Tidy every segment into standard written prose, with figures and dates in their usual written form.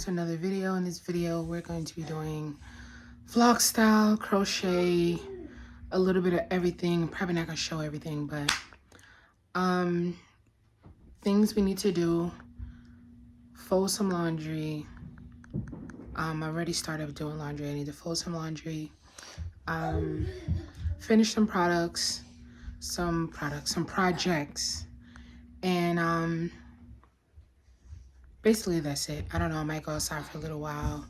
to another video. In this video, we're going to be doing vlog style crochet, a little bit of everything. Probably not gonna show everything, but things we need to do: fold some laundry. I already started doing laundry. I need to fold some laundry, finish some projects, and basically that's it. I don't know, I might go outside for a little while.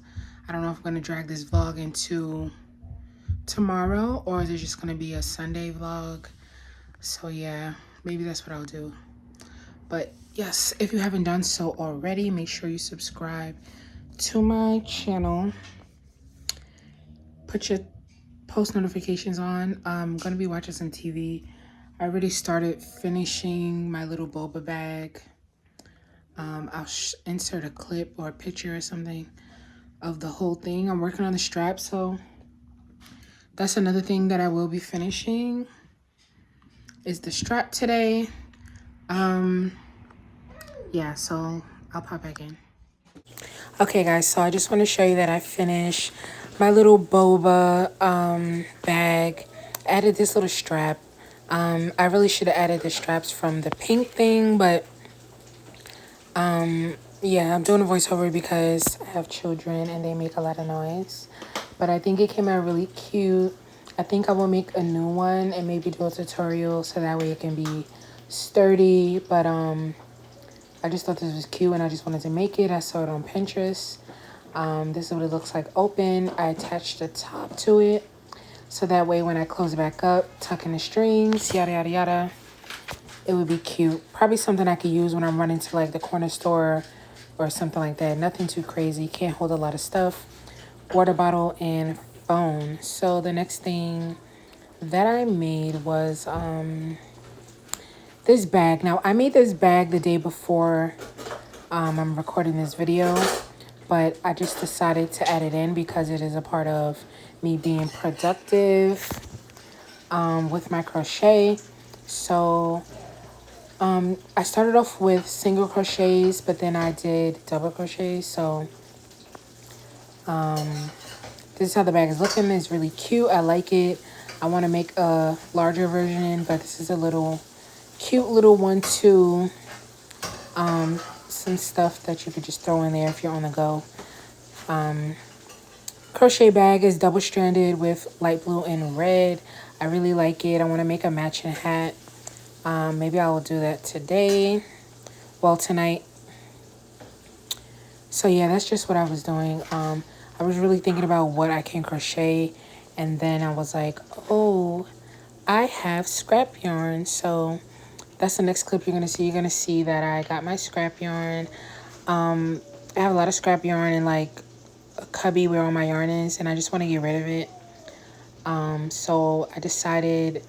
I don't know if I'm gonna drag this vlog into tomorrow or is it just gonna be a Sunday vlog. So yeah, maybe that's what I'll do. But yes, if you haven't done so already, make sure you subscribe to my channel. Put your post notifications on. I'm gonna be watching some TV. I already started finishing my little boba bag. I'll insert a clip or a picture or something of the whole thing. I'm working on the strap, so that's another thing that I will be finishing is the strap today. Yeah, so I'll pop back in. Okay guys, so I just want to show you that I finished my little boba bag. Added this little strap. I really should have added the straps from the pink thing, but yeah, I'm doing a voiceover because I have children and they make a lot of noise. But I think it came out really cute. I think I will make a new one and maybe do a tutorial so that way it can be sturdy. But I just thought this was cute and I just wanted to make it. I saw it on Pinterest. This is what it looks like open. I attached the top to it so that way when I close it back up, tuck in the strings, yada yada yada, it would be cute. Probably something I could use when I'm running to like the corner store or something like that. Nothing too crazy. Can't hold a lot of stuff. Water bottle and phone. So the next thing that I made was this bag. Now I made this bag the day before I'm recording this video, but I just decided to add it in because it is a part of me being productive with my crochet. So I started off with single crochets, but then I did double crochets. So this is how the bag is looking. It's really cute. I like it. I want to make a larger version, but this is a little cute little one too. Some stuff that you could just throw in there if you're on the go. Crochet bag is double stranded with light blue and red. I really like it. I want to make a matching hat. Maybe I will do that today. Well, tonight. So yeah, that's just what I was doing. I was really thinking about what I can crochet. And then I was like, oh, I have scrap yarn. So that's the next clip you're going to see. You're going to see that I got my scrap yarn. I have a lot of scrap yarn in like a cubby where all my yarn is. And I just want to get rid of it. So I decided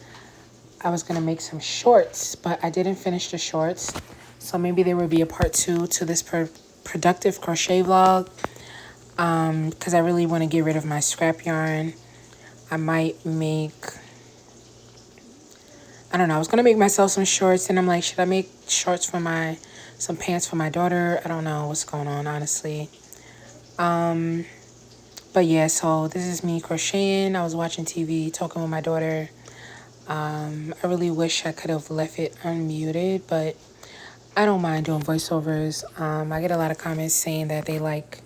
I was going to make some shorts, but I didn't finish the shorts. So maybe there will be a part 2 to this productive crochet vlog. Because I really want to get rid of my scrap yarn. I might make, I don't know, I was going to make myself some shorts. And I'm like, should I make shorts for some pants for my daughter? I don't know what's going on, honestly. But yeah, so this is me crocheting. I was watching TV, talking with my daughter. I really wish I could have left it unmuted, but I don't mind doing voiceovers. I get a lot of comments saying that they like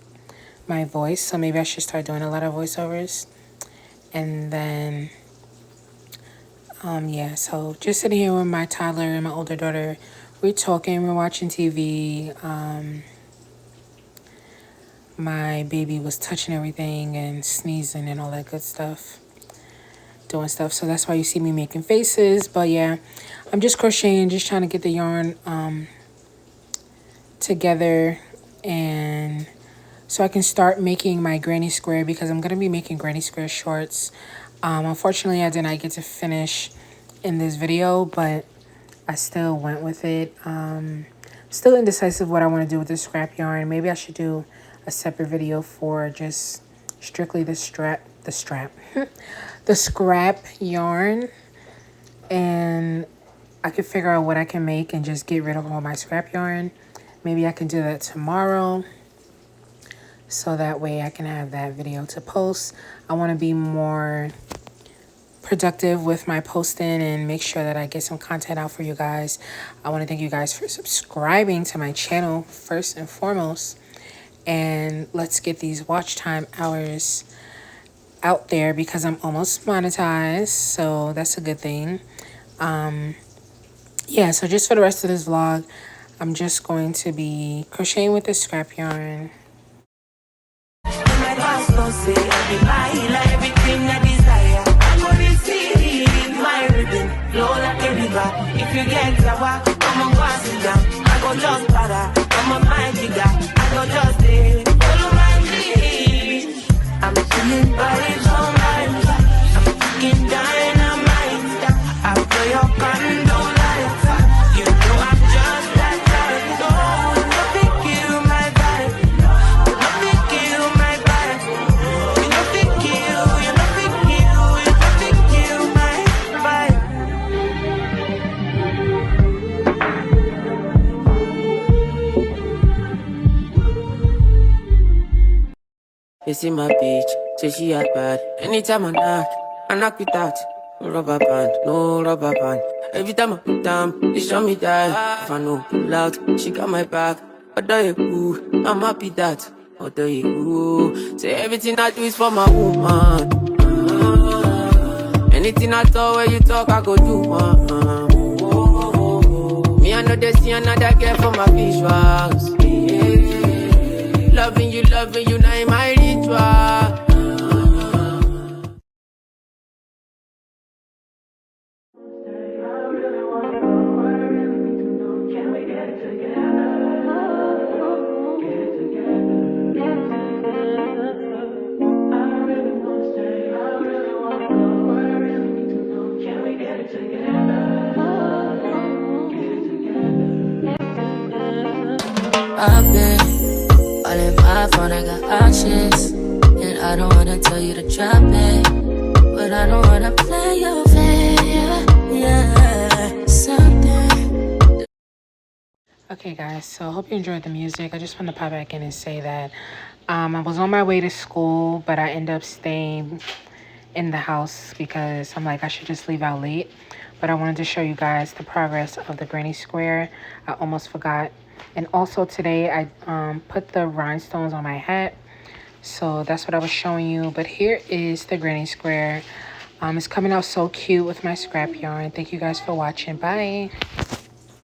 my voice, so maybe I should start doing a lot of voiceovers. And then, yeah, so just sitting here with my toddler and my older daughter. We're talking, we're watching TV. My baby was touching everything and sneezing and all that good stuff. Doing stuff, so that's why you see me making faces. But yeah, I'm just crocheting, just trying to get the yarn together, and so I can start making my granny square, because I'm gonna be making granny square shorts. Unfortunately, I did not get to finish in this video, but I still went with it. Still indecisive what I want to do with the scrap yarn. Maybe I should do a separate video for just strictly the scrap yarn, and I could figure out what I can make and just get rid of all my scrap yarn. Maybe I can do that tomorrow. so that way I can have that video to post. I want to be more productive with my posting and make sure that I get some content out for you guys. I want to thank you guys for subscribing to my channel first and foremost. And let's get these watch time hours out there because I'm almost monetized, so that's a good thing. Yeah, so just for the rest of this vlog, I'm just going to be crocheting with this scrap yarn. If you get sour, come on, go sit down. I go just para, I'm a mighty guy. I go just follow my lead. I'm feeling vibes all night. I'm fucking dynamite. After your candle light, you know I'm just that type. No, nothing kill my vibe. Nothing kill my vibe. You nothing kill, you nothing kill, you nothing kill my vibe. You see my bitch, say she act bad. Anytime I knock with that. No rubber band, no rubber band. Every time I put down, they show me that. If I know pull out, she got my back. Although you cool, I'm happy that. Although you cool, say everything I do is for my woman. Anything I talk, where you talk, I go do. Me, I know they see another girl for my visuals. Loving you, now in my ritual. I've been all in my phone, I got options. And I don't wanna tell you to drop it, but I don't wanna play your fair. Yeah, something. Okay guys, so I hope you enjoyed the music. I just want to pop back in and say that I was on my way to school, but I ended up staying in the house because I'm like, I should just leave out late. But I wanted to show you guys the progress of the granny square. I almost forgot. And also today I put the rhinestones on my hat. So that's what I was showing you. But here is the granny square. It's coming out so cute with my scrap yarn. Thank you guys for watching. Bye.